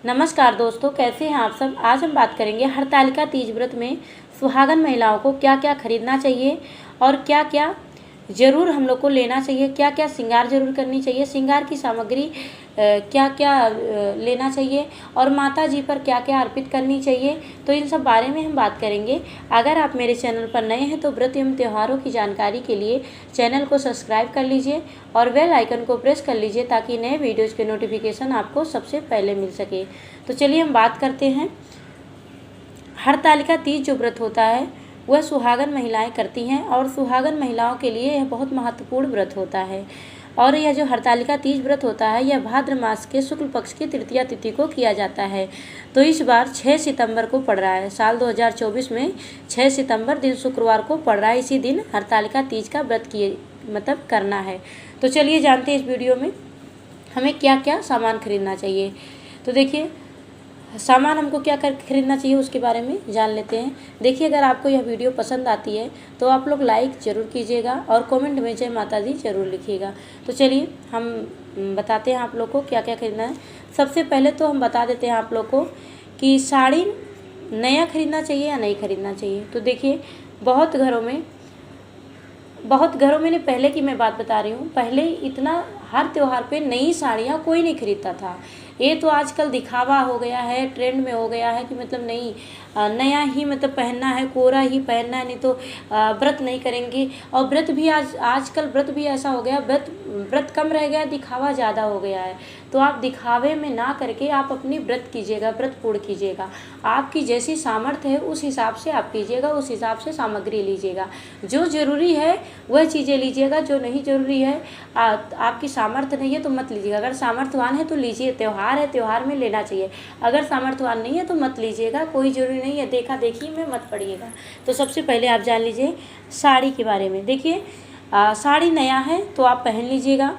नमस्कार दोस्तों, कैसे हैं आप सब। आज हम बात करेंगे हरतालिका तीज व्रत में सुहागन महिलाओं को क्या क्या खरीदना चाहिए और क्या क्या ज़रूर हम लोग को लेना चाहिए, क्या क्या श्रृंगार जरूर करनी चाहिए, श्रृंगार की सामग्री क्या क्या लेना चाहिए और माता जी पर क्या क्या अर्पित करनी चाहिए। तो इन सब बारे में हम बात करेंगे। अगर आप मेरे चैनल पर नए हैं तो व्रत एवं त्योहारों की जानकारी के लिए चैनल को सब्सक्राइब कर लीजिए और बेल आइकन को प्रेस कर लीजिए ताकि नए वीडियोज़ के नोटिफिकेशन आपको सबसे पहले मिल सके। तो चलिए हम बात करते हैं। हरतालिका तीज जो व्रत होता है वह सुहागन महिलाएं करती हैं और सुहागन महिलाओं के लिए यह बहुत महत्वपूर्ण व्रत होता है। और यह जो हरतालिका तीज व्रत होता है यह भाद्र मास के शुक्ल पक्ष की तृतीया तिथि को किया जाता है। तो इस बार 6 सितंबर को पड़ रहा है। साल 2024 में 6 सितंबर दिन शुक्रवार को पड़ रहा है। इसी दिन हरतालिका तीज का व्रत करना है। तो चलिए जानते हैं इस वीडियो में हमें क्या क्या सामान खरीदना चाहिए। तो देखिए सामान हमको क्या कर खरीदना चाहिए उसके बारे में जान लेते हैं। देखिए अगर आपको यह वीडियो पसंद आती है तो आप लोग लाइक ज़रूर कीजिएगा और कमेंट में जय माता दी ज़रूर लिखिएगा। तो चलिए हम बताते हैं आप लोग को क्या क्या खरीदना है। सबसे पहले तो हम बता देते हैं आप लोग को कि साड़ी नया खरीदना चाहिए या नहीं खरीदना चाहिए। तो देखिए बहुत घरों में पहले की मैं बात बता रही हूँ, पहले इतना हर त्यौहार पे नई साड़ियाँ कोई नहीं खरीदता था। ये तो आजकल दिखावा हो गया है, ट्रेंड में हो गया है कि मतलब नहीं नया ही मतलब पहनना है, कोरा ही पहनना है, नहीं तो व्रत नहीं करेंगे। और व्रत भी आजकल व्रत भी ऐसा हो गया, व्रत कम रह गया, दिखावा ज़्यादा हो गया है। तो आप दिखावे में ना करके आप अपनी व्रत कीजिएगा, व्रत पूर्ण कीजिएगा। आपकी जैसी सामर्थ्य है उस हिसाब से आप कीजिएगा, उस हिसाब से सामग्री लीजिएगा। जो ज़रूरी है वह चीज़ें लीजिएगा, जो नहीं ज़रूरी है आपकी सामर्थ्य नहीं है तो मत लीजिएगा। अगर सामर्थ्यवान है तो लीजिए, त्यौहार है, त्यौहार में लेना चाहिए। अगर सामर्थ्यवान नहीं है तो मत लीजिएगा, कोई ज़रूरी नहीं है, देखा देखी में मत पड़िएगा। तो सबसे पहले आप जान लीजिए साड़ी के बारे में। देखिए साड़ी नया है तो आप पहन लीजिएगा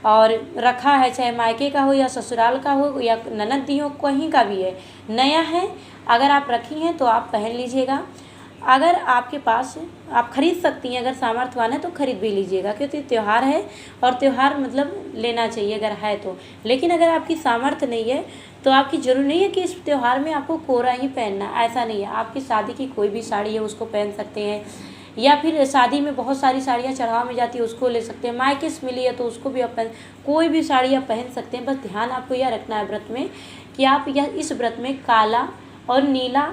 और रखा है, चाहे मायके का हो या ससुराल का हो या ननद हो, कहीं का भी है, नया है अगर आप रखी हैं तो आप पहन लीजिएगा। अगर आपके पास आप खरीद सकती हैं, अगर सामर्थ्यवान है तो खरीद भी लीजिएगा क्योंकि त्यौहार है और त्यौहार मतलब लेना चाहिए अगर है तो। लेकिन अगर आपकी सामर्थ्य नहीं है तो आपकी ज़रूरी नहीं है कि इस त्यौहार में आपको कोरा ही पहनना, ऐसा नहीं है। आपकी शादी की कोई भी साड़ी है उसको पहन सकते हैं, या फिर शादी में बहुत सारी साड़ियाँ चढ़ावा में जाती है उसको ले सकते हैं, मायके से मिली है तो उसको भी आप कोई भी साड़ी आप पहन सकते हैं। बस ध्यान आपको यह रखना है व्रत में कि आप यह इस व्रत में काला और नीला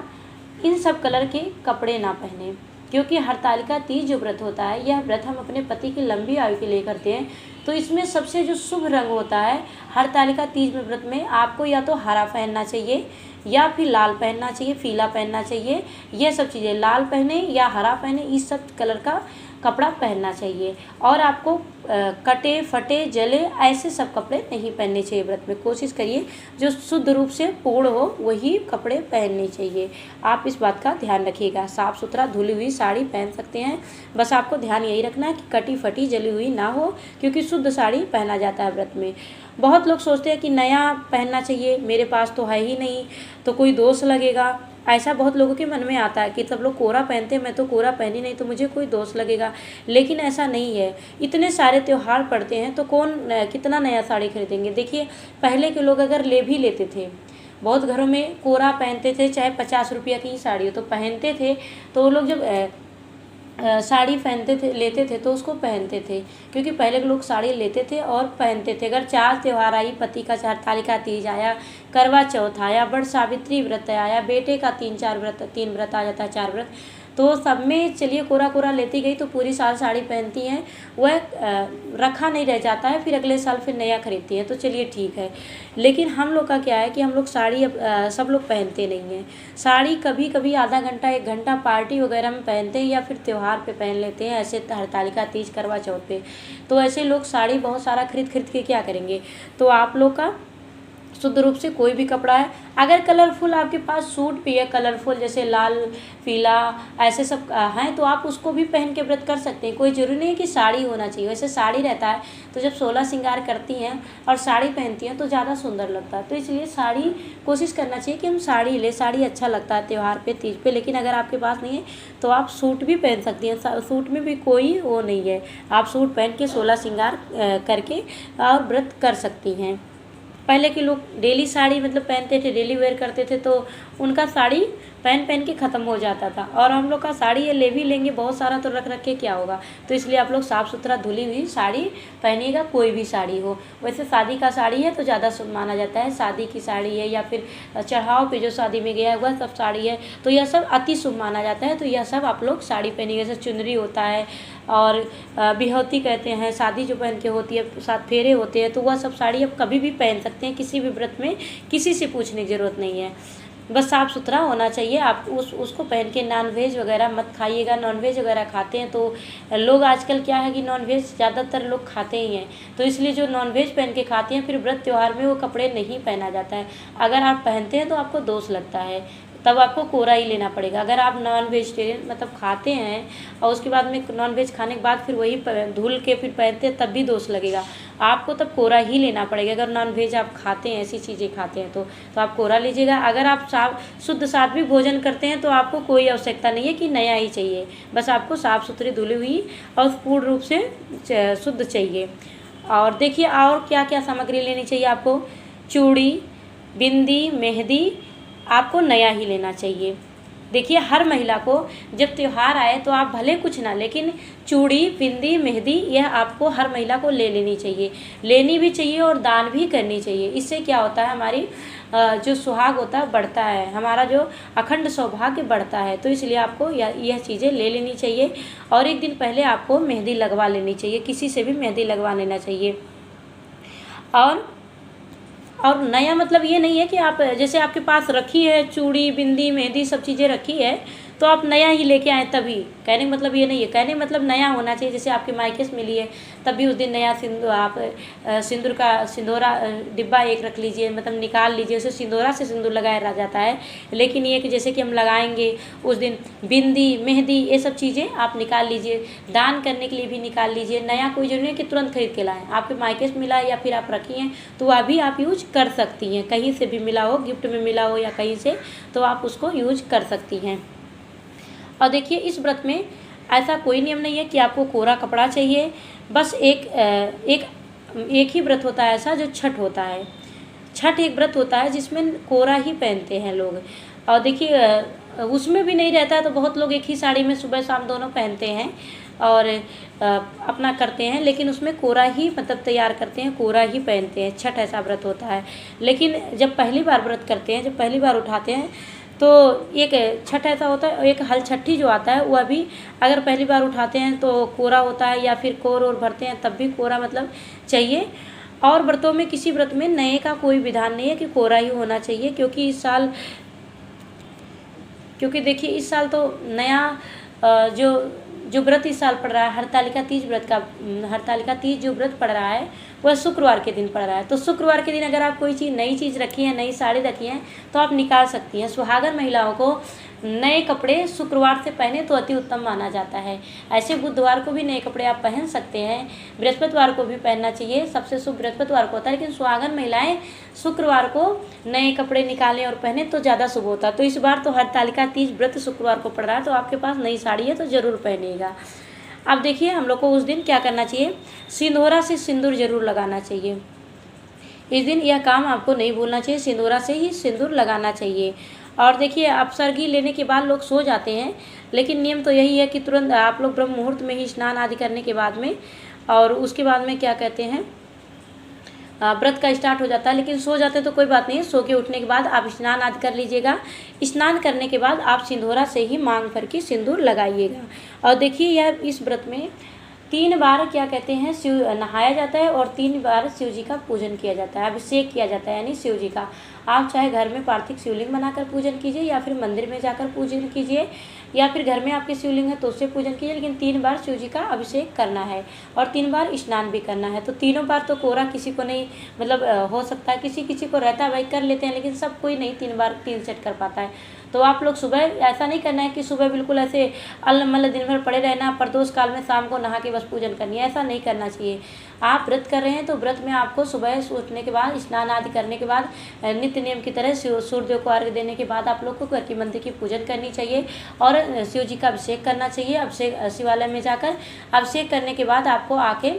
इन सब कलर के कपड़े ना पहने, क्योंकि हरतालिका तीज जो व्रत होता है यह व्रत हम अपने पति की लंबी आयु के लिए करते हैं। तो इसमें सबसे जो शुभ रंग होता है हरतालिका तीज में व्रत में आपको या तो हरा पहनना चाहिए या फिर लाल पहनना चाहिए, पीला पहनना चाहिए। ये सब चीज़ें लाल पहने या हरा पहने, इस सब कलर का कपड़ा पहनना चाहिए। और आपको कटे फटे जले ऐसे सब कपड़े नहीं पहनने चाहिए व्रत में। कोशिश करिए जो शुद्ध रूप से पूर्ण हो वही कपड़े पहनने चाहिए। आप इस बात का ध्यान रखिएगा। साफ़ सुथरा धुली हुई साड़ी पहन सकते हैं, बस आपको ध्यान यही रखना है कि कटी फटी जली हुई ना हो, क्योंकि शुद्ध साड़ी पहना जाता है व्रत में। बहुत लोग सोचते हैं कि नया पहनना चाहिए, मेरे पास तो है ही नहीं तो कोई दोष लगेगा, ऐसा बहुत लोगों के मन में आता है कि सब लोग कोरा पहनते हैं, मैं तो कोरा पहनी नहीं तो मुझे कोई दोष लगेगा। लेकिन ऐसा नहीं है। इतने सारे त्यौहार पड़ते हैं तो कौन कितना नया साड़ी खरीदेंगे। देखिए पहले के लोग अगर ले भी लेते थे, बहुत घरों में कोरा पहनते थे, चाहे 50 रुपया की ही साड़ी हो तो पहनते थे। तो वो लोग जब साड़ी पहनते थे लेते थे तो उसको पहनते थे, क्योंकि पहले के लोग साड़ी लेते थे और पहनते थे। अगर 4 त्यौहार आई, पति का हरतालिका तीज आया, करवा चौथ आया, बड़ सावित्री व्रत आया, बेटे का 3 व्रत आ जाता है, 4 व्रत, तो सब में चलिए कोरा कोरा लेती गई तो पूरी साल साड़ी पहनती हैं, वह रखा नहीं रह जाता है, फिर अगले साल फिर नया खरीदती हैं, तो चलिए ठीक है। लेकिन हम लोग का क्या है कि हम लोग साड़ी अब सब लोग पहनते नहीं हैं। साड़ी कभी कभी आधा घंटा 1 घंटा पार्टी वगैरह में पहनते हैं या फिर त्यौहार पे पहन लेते हैं, ऐसे हरतालिका तीज करवा चौथ पे। तो ऐसे लोग साड़ी बहुत सारा खरीद के क्या करेंगे। तो आप लोग का शुद्ध रूप से कोई भी कपड़ा है, अगर कलरफुल आपके पास सूट भी है कलरफुल, जैसे लाल पीला ऐसे सब हैं, तो आप उसको भी पहन के व्रत कर सकते हैं। कोई ज़रूरी नहीं है कि साड़ी होना चाहिए। वैसे साड़ी रहता है तो जब 16 श्रृंगार करती हैं और साड़ी पहनती हैं तो ज़्यादा सुंदर लगता है। तो इसलिए साड़ी कोशिश करना चाहिए कि हम साड़ी लें, साड़ी अच्छा लगता है त्यौहार पे, तीज पे। लेकिन अगर आपके पास नहीं है तो आप सूट भी पहन सकती हैं, सूट में भी कोई वो नहीं है। आप सूट पहन के 16 श्रृंगार करके और व्रत कर सकती हैं। पहले के लोग डेली साड़ी मतलब पहनते थे, डेली वेयर करते थे, तो उनका साड़ी पहन पहन के ख़त्म हो जाता था। और हम लोग का साड़ी ये ले भी लेंगे बहुत सारा तो रख रख के क्या होगा। तो इसलिए आप लोग साफ़ सुथरा धुली हुई साड़ी पहनिएगा, कोई भी साड़ी हो। वैसे शादी का साड़ी है तो ज़्यादा शुभ माना जाता है, शादी की साड़ी है या फिर चढ़ाव पे जो शादी में गया है वह सब साड़ी है, तो यह सब अति शुभ माना जाता है। तो यह सब आप लोग साड़ी पहनिएगा। जैसे चुनरी होता है और बिहौती कहते हैं, शादी जो पहन के होती है, 7 फेरे होते हैं, तो वह सब साड़ी आप कभी भी पहन सकते हैं, किसी भी व्रत में किसी से पूछने की ज़रूरत नहीं है। बस साफ़ सुथरा होना चाहिए। आप उसको पहन के नॉन वेज वगैरह मत खाइएगा। नॉन वेज वगैरह खाते हैं तो लोग आजकल क्या है कि नॉन वेज ज़्यादातर लोग खाते ही हैं, तो इसलिए जो नॉन वेज पहन के खाते हैं फिर व्रत त्यौहार में वो कपड़े नहीं पहना जाता है। अगर आप पहनते हैं तो आपको दोष लगता है, तब आपको कोरा ही लेना पड़ेगा। अगर आप नॉन वेजिटेरियन मतलब खाते हैं और उसके बाद में नॉन वेज खाने के बाद फिर वही धुल के फिर पहनते हैं तब भी दोष लगेगा, आपको तब कोरा ही लेना पड़ेगा। अगर नॉन वेज आप खाते हैं, ऐसी चीज़ें खाते हैं तो आप कोरा लीजिएगा। अगर आप शुद्ध सात्विक भोजन करते हैं तो आपको कोई आवश्यकता नहीं है कि नया ही चाहिए, बस आपको साफ़ सुथरी धुली हुई और पूर्ण रूप से शुद्ध चाहिए। और देखिए और क्या क्या सामग्री लेनी चाहिए आपको। चूड़ी, बिंदी, मेहंदी आपको नया ही लेना चाहिए। देखिए हर महिला को जब त्यौहार आए तो आप भले कुछ ना, लेकिन चूड़ी, बिंदी, मेहंदी यह आपको हर महिला को ले लेनी चाहिए, लेनी भी चाहिए और दान भी करनी चाहिए। इससे क्या होता है, हमारी जो सुहाग होता है बढ़ता है, हमारा जो अखंड सौभाग्य बढ़ता है। तो इसलिए आपको यह चीज़ें ले लेनी चाहिए। और एक दिन पहले आपको मेहंदी लगवा लेनी चाहिए, किसी से भी मेहंदी लगवा लेना चाहिए। और नया मतलब ये नहीं है कि आप जैसे आपके पास रखी है चूड़ी, बिंदी, मेहंदी सब चीज़ें रखी है तो आप नया ही लेके आए तभी। कहने का मतलब ये नहीं है, कहने का मतलब नया होना चाहिए। जैसे आपके मायके से मिली है तब भी उस दिन नया सिंदूर का सिंदूरा डिब्बा एक रख लीजिए, मतलब निकाल लीजिए, उसे सिंदूरा से सिंदूर लगाया जाता है। लेकिन ये कि जैसे कि हम लगाएंगे उस दिन बिंदी, मेहंदी ये सब चीज़ें आप निकाल लीजिए। दान करने के लिए भी निकाल लीजिए। नया कोई जरूरी है कि तुरंत खरीद के लाएँ, आपके मायके से मिला है या फिर आप रखी हैं तो वह भी आप यूज कर सकती हैं। कहीं से भी मिला हो, गिफ्ट में मिला हो या कहीं से, तो आप उसको यूज कर सकती हैं। और देखिए इस व्रत में ऐसा कोई नियम नहीं है कि आपको कोरा कपड़ा चाहिए। बस एक ही व्रत होता है ऐसा जो छठ होता है। छठ एक व्रत होता है जिसमें कोरा ही पहनते हैं लोग। और देखिए उसमें भी नहीं रहता है तो बहुत लोग एक ही साड़ी में सुबह शाम दोनों पहनते हैं और अपना करते हैं, लेकिन उसमें कोरा ही मतलब तैयार करते हैं, कोरा ही पहनते हैं। छठ ऐसा व्रत होता है। लेकिन जब पहली बार व्रत करते हैं, जब पहली बार उठाते हैं तो एक छठ ऐसा होता है। एक हलछठी जो आता है वह भी अगर पहली बार उठाते हैं तो कोरा होता है, या फिर कोर और भरते हैं तब भी कोरा मतलब चाहिए। और व्रतों में किसी व्रत में नए का कोई विधान नहीं है कि कोरा ही होना चाहिए, क्योंकि देखिए इस साल तो नया जो व्रत इस साल पड़ रहा है हरतालिका तीज जो व्रत पड़ रहा है वह शुक्रवार के दिन पड़ रहा है। तो शुक्रवार के दिन अगर आप कोई चीज़ नई चीज़ रखी है, नई साड़ी रखी है तो आप निकाल सकती हैं। सुहागन महिलाओं को नए कपड़े शुक्रवार से पहने तो अति उत्तम माना जाता है। ऐसे बुधवार को भी नए कपड़े आप पहन सकते हैं, बृहस्पतिवार को भी पहनना चाहिए, सबसे शुभ बृहस्पतिवार को होता है। लेकिन सुहागन महिलाएं शुक्रवार को नए कपड़े निकालें और पहने तो ज़्यादा शुभ होता है। तो इस बार तो हरतालिका तीज व्रत शुक्रवार को पड़ रहा है, तो आपके पास नई साड़ी है तो ज़रूर पहनिएगा। अब देखिए हम लोग को उस दिन क्या करना चाहिए, सिंदूरा से सिंदूर जरूर लगाना चाहिए। इस दिन यह काम आपको नहीं भूलना चाहिए, सिंदूरा से ही सिंदूर लगाना चाहिए। और देखिए अपसर्गी लेने के बाद लोग सो जाते हैं, लेकिन नियम तो यही है कि तुरंत आप लोग ब्रह्म मुहूर्त में ही स्नान आदि करने के बाद में, और उसके बाद में क्या कहते हैं व्रत का स्टार्ट हो जाता है। लेकिन सो जाते तो कोई बात नहीं है, सो के उठने के बाद आप स्नान आदि कर लीजिएगा। स्नान करने के बाद आप सिंदूरा से ही मांग भर के सिंदूर लगाइएगा। और देखिए यह इस व्रत में 3 बार क्या कहते हैं शिव नहाया जाता है और 3 बार शिव जी का पूजन किया जाता है, अभिषेक किया जाता है। यानी शिव जी का आप चाहे घर में पार्थिव शिवलिंग बनाकर पूजन कीजिए या फिर मंदिर में जाकर पूजन कीजिए, या फिर घर में आपके शिवलिंग है तो उससे पूजन कीजिए, लेकिन 3 बार शिव जी का अभिषेक करना है और 3 बार स्नान भी करना है। तो तीनों बार तो कोरा किसी को नहीं मतलब हो सकता है, किसी को रहता है भाई कर लेते हैं, लेकिन सब कोई नहीं 3 बार 3 सेट कर पाता है। तो आप लोग सुबह ऐसा नहीं करना है कि सुबह बिल्कुल ऐसे अल्लमल्ल दिन भर पड़े रहना, प्रदोष काल में शाम को नहा के बस पूजन करनी है, ऐसा नहीं करना चाहिए। आप व्रत कर रहे हैं तो व्रत में आपको सुबह उठने के बाद स्नान आदि करने के बाद नित्य नियम की तरह सूर्यदेव को अर्घ्य देने के बाद आप लोग को घर की मंदिर की पूजन करनी चाहिए और शिव जी का अभिषेक करना चाहिए। अभिषेक शिवालय में जाकर अभिषेक करने के बाद आपको आके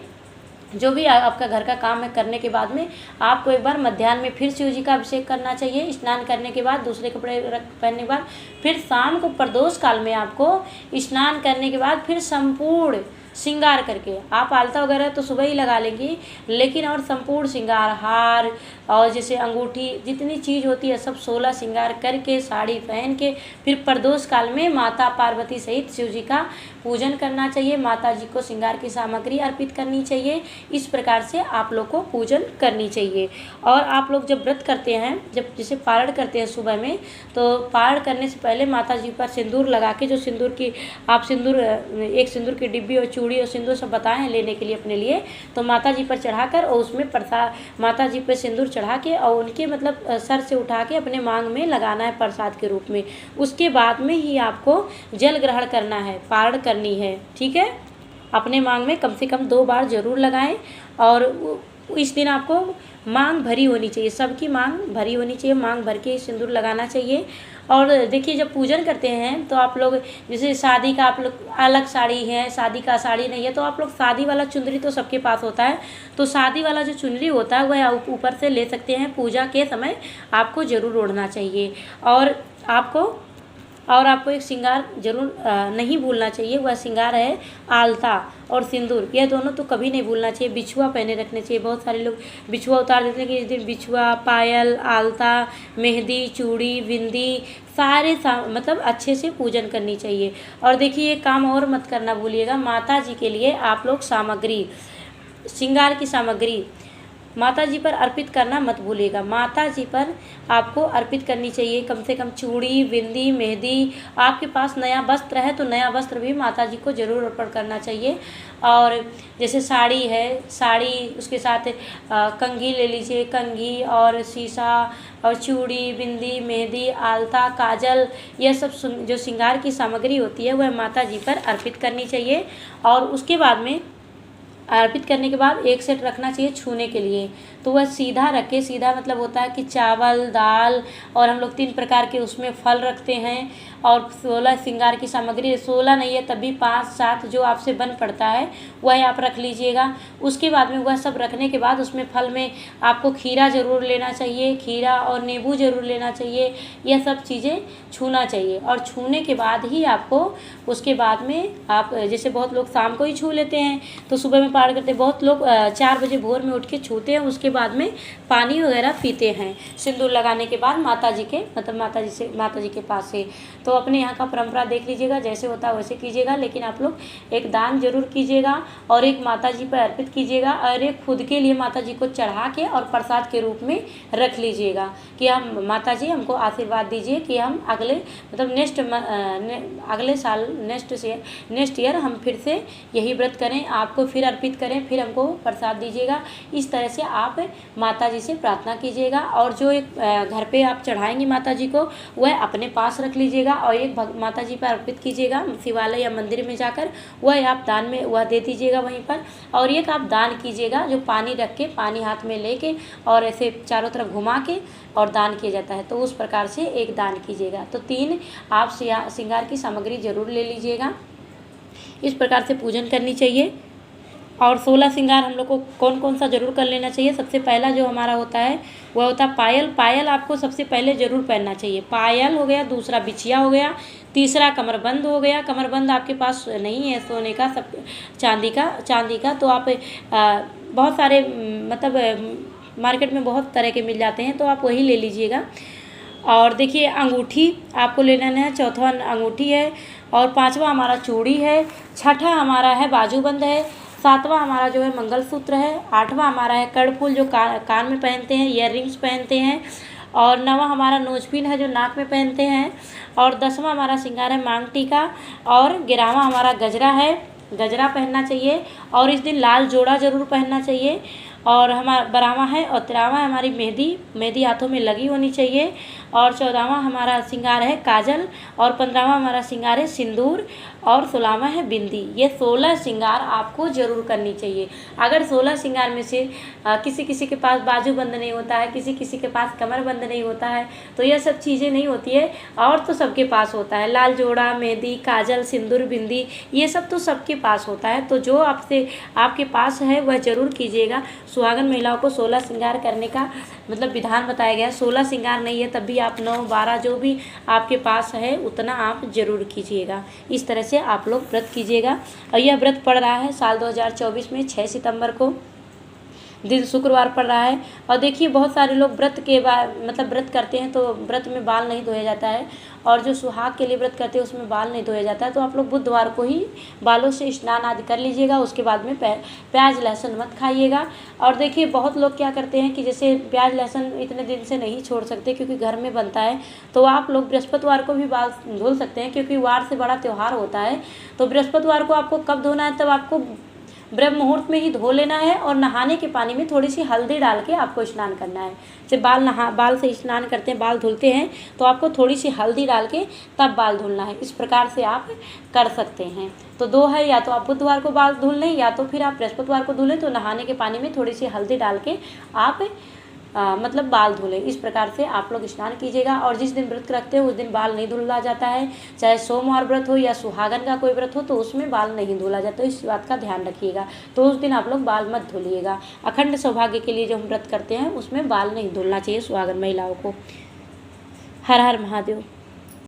जो भी आपका घर का काम है करने के बाद में आपको एक बार मध्याह्न में फिर शिव जी का अभिषेक करना चाहिए। स्नान करने के बाद दूसरे कपड़े पहनने के बाद फिर शाम को प्रदोष काल में आपको स्नान करने के बाद फिर संपूर्ण श्रृंगार करके, आप आलता वगैरह तो सुबह ही लगा लेंगी, लेकिन और संपूर्ण श्रृंगार, हार और जैसे अंगूठी जितनी चीज़ होती है सब 16 श्रृंगार करके साड़ी पहन के फिर प्रदोष काल में माता पार्वती सहित शिव जी का पूजन करना चाहिए। माता जी को श्रृंगार की सामग्री अर्पित करनी चाहिए। इस प्रकार से आप लोग को पूजन करनी चाहिए। और आप लोग जब व्रत करते हैं, जब जैसे पारण करते हैं सुबह में, तो पारण करने से पहले माता जी पर सिंदूर लगा के, जो सिंदूर की आप सिंदूर एक सिंदूर की डिब्बी और चूड़ी और सिंदूर सब बताए हैं लेने के लिए अपने लिए, तो माता जी पर चढ़ाकर और उसमें प्रसाद माता जी पर सिंदूर चढ़ा के और उनके मतलब सर से उठा के अपने मांग में लगाना है प्रसाद के रूप में। उसके बाद में ही आपको जल ग्रहण करना है, पारण करनी है। ठीक है, अपने मांग में कम से कम 2 बार जरूर लगाएं। और इस दिन आपको मांग भरी होनी चाहिए, सबकी मांग भरी होनी चाहिए, मांग भर के सिंदूर लगाना चाहिए। और देखिए जब पूजन करते हैं तो आप लोग जैसे शादी का आप लोग अलग साड़ी है, शादी का साड़ी नहीं है, तो आप लोग शादी वाला चुनरी तो सबके पास होता है, तो शादी वाला जो चुनरी होता है वह ऊपर से ले सकते हैं। पूजा के समय आपको ज़रूर ओढ़ना चाहिए। और आपको एक श्रृंगार जरूर नहीं भूलना चाहिए, वह श्रृंगार है आलता और सिंदूर। यह दोनों तो कभी नहीं भूलना चाहिए। बिछुआ पहने रखने चाहिए। बहुत सारे लोग बिछुआ उतार देते हैं कि इस दिन बिछुआ, पायल, आलता, मेहंदी, चूड़ी, बिंदी सारे मतलब अच्छे से पूजन करनी चाहिए। और देखिए ये काम और मत करना भूलिएगा, माता जी के लिए आप लोग सामग्री, श्रृंगार की सामग्री माता जी पर अर्पित करना मत भूलिएगा। माता जी पर आपको अर्पित करनी चाहिए कम से कम चूड़ी, बिंदी, मेहंदी। आपके पास नया वस्त्र है तो नया वस्त्र भी माता जी को ज़रूर अर्पण करना चाहिए। और जैसे साड़ी है, साड़ी उसके साथ कंघी ले लीजिए, कंघी और शीशा और चूड़ी, बिंदी, मेहंदी, आलता, काजल, यह सब जो श्रृंगार की सामग्री होती है वह माता जी पर अर्पित करनी चाहिए। और उसके बाद में अर्पित करने के बाद एक सेट रखना चाहिए छूने के लिए, तो वह सीधा रखे। सीधा मतलब होता है कि चावल, दाल और हम लोग 3 प्रकार के उसमें फल रखते हैं। और 16 श्रृंगार की सामग्री, 16 नहीं है तभी 5-7 जो आपसे बन पड़ता है वह आप रख लीजिएगा। उसके बाद में वह सब रखने के बाद उसमें फल में आपको खीरा ज़रूर लेना चाहिए, खीरा और नींबू ज़रूर लेना चाहिए। यह सब चीज़ें छूना चाहिए। और छूने के बाद ही आपको उसके बाद में आप जैसे बहुत लोग शाम को ही छू लेते हैं, तो सुबह में पारण करते, बहुत लोग 4 बजे भोर में उठ के छूते हैं। उसके बाद में पानी वगैरह पीते हैं सिंदूर लगाने के बाद माता जी के, मतलब माता जी के पास से। तो अपने यहाँ का परंपरा देख लीजिएगा, जैसे होता है वैसे कीजिएगा। लेकिन आप लोग एक दान जरूर कीजिएगा और एक माता जी पर अर्पित कीजिएगा और एक खुद के लिए माता जी को चढ़ा के और प्रसाद के रूप में रख लीजिएगा कि हम माता जी हमको आशीर्वाद दीजिए कि हम अगले मतलब अगले साल नेक्स्ट ईयर हम फिर से यही व्रत करें, आपको फिर अर्पित करें, फिर हमको प्रसाद दीजिएगा। इस तरह से आप माता जी से प्रार्थना कीजिएगा। और जो एक घर पे आप चढ़ाएंगे माता जी को वह अपने पास रख लीजिएगा और एक माता जी पर अर्पित कीजिएगा शिवालय या मंदिर में जाकर, वह आप दान में वह दे दीजिएगा वहीं पर। और एक आप दान कीजिएगा जो पानी रख के, पानी हाथ में लेके और ऐसे चारों तरफ घुमा के और दान किया जाता है, तो उस प्रकार से एक दान कीजिएगा। तो 3 आप श्रृंगार की सामग्री जरूर ले लीजिएगा। इस प्रकार से पूजन करनी चाहिए। और 16 श्रृंगार हम लोग को कौन कौन सा जरूर कर लेना चाहिए। सबसे पहला जो हमारा होता है वह होता है पायल। पायल आपको सबसे पहले ज़रूर पहनना चाहिए। पायल हो गया, दूसरा बिछिया हो गया, तीसरा कमरबंद हो गया। कमरबंद आपके पास नहीं है सोने का, सब चांदी का तो आप बहुत सारे मतलब मार्केट में बहुत तरह के मिल जाते हैं, तो आप वही ले लीजिएगा। और देखिए अंगूठी आपको ले लेना है, चौथा अंगूठी है और 5वां हमारा चूड़ी है, 6ठा हमारा है बाजूबंद है, 7वां हमारा जो है मंगलसूत्र है, 8वां हमारा है कर्णफूल जो कान में पहनते हैं, ईयर रिंग्स पहनते हैं, और 9वां हमारा नोजपिन है जो नाक में पहनते हैं, और 10वां हमारा श्रृंगार है मांग टीका, और 11वां हमारा गजरा है, गजरा पहनना चाहिए। और इस दिन लाल जोड़ा ज़रूर पहनना चाहिए। और हमारा 12वां है और 13वां हमारी मेहंदी हाथों में लगी होनी चाहिए। और 14वां हमारा श्रृंगार है काजल। और 15वां हमारा श्रृंगार है सिंदूर। और 16वां है बिंदी। ये 16 श्रृंगार आपको ज़रूर करनी चाहिए। अगर 16 श्रृंगार में से किसी किसी के पास बाजूबंद नहीं होता है, किसी किसी के पास कमरबंद नहीं होता है, तो यह सब चीज़ें नहीं होती है। और तो सबके पास होता है, लाल जोड़ा, मेहंदी, काजल, सिंदूर, बिंदी, ये सब तो सबके पास होता है। तो जो आपके पास है वह ज़रूर कीजिएगा। सुहागन महिलाओं को 16 श्रृंगार करने का मतलब विधान बताया गया है। 16 श्रृंगार नहीं है तब भी आप 9, 12 जो भी आपके पास है उतना आप ज़रूर कीजिएगा। इस तरह से आप लोग व्रत कीजिएगा। और यह व्रत पड़ रहा है साल 2024 में 6 सितंबर को, दिन शुक्रवार पड़ रहा है। और देखिए बहुत सारे लोग व्रत के बाद मतलब व्रत करते हैं तो व्रत में बाल नहीं धोया जाता है, और जो सुहाग के लिए व्रत करते हैं उसमें बाल नहीं धोया जाता है। तो आप लोग बुधवार को ही बालों से स्नान आदि कर लीजिएगा। उसके बाद में प्याज लहसुन मत खाइएगा। और देखिए बहुत लोग क्या करते हैं कि जैसे प्याज लहसुन इतने दिन से नहीं छोड़ सकते क्योंकि घर में बनता है, तो आप लोग बृहस्पतिवार को भी बाल धुल सकते हैं क्योंकि वार से बड़ा त्यौहार होता है। तो बृहस्पतिवार को आपको कब धोना है, तब आपको ब्रह्म मुहूर्त में ही धो लेना है। और नहाने के पानी में थोड़ी सी हल्दी डाल के आपको स्नान करना है। जब बाल से स्नान करते हैं, बाल धुलते हैं, तो आपको थोड़ी सी हल्दी डाल के तब बाल धुलना है। इस प्रकार से आप कर सकते हैं। तो 2 है, या तो आप बुधवार को बाल धुल लें या तो फिर आप बृहस्पतिवार को धुलें। तो नहाने के पानी में थोड़ी सी हल्दी डाल के आप मतलब बाल धुलें। इस प्रकार से आप लोग स्नान कीजिएगा। और जिस दिन व्रत रखते हो उस दिन बाल नहीं धुला जाता है, चाहे सोमवार व्रत हो या सुहागन का कोई व्रत हो तो उसमें बाल नहीं धुला जाता। इस बात का ध्यान रखिएगा। तो उस दिन आप लोग बाल मत धुलिएगा। अखंड सौभाग्य के लिए जो हम व्रत करते हैं उसमें बाल नहीं धुलना चाहिए सुहागन महिलाओं को। हर हर महादेव।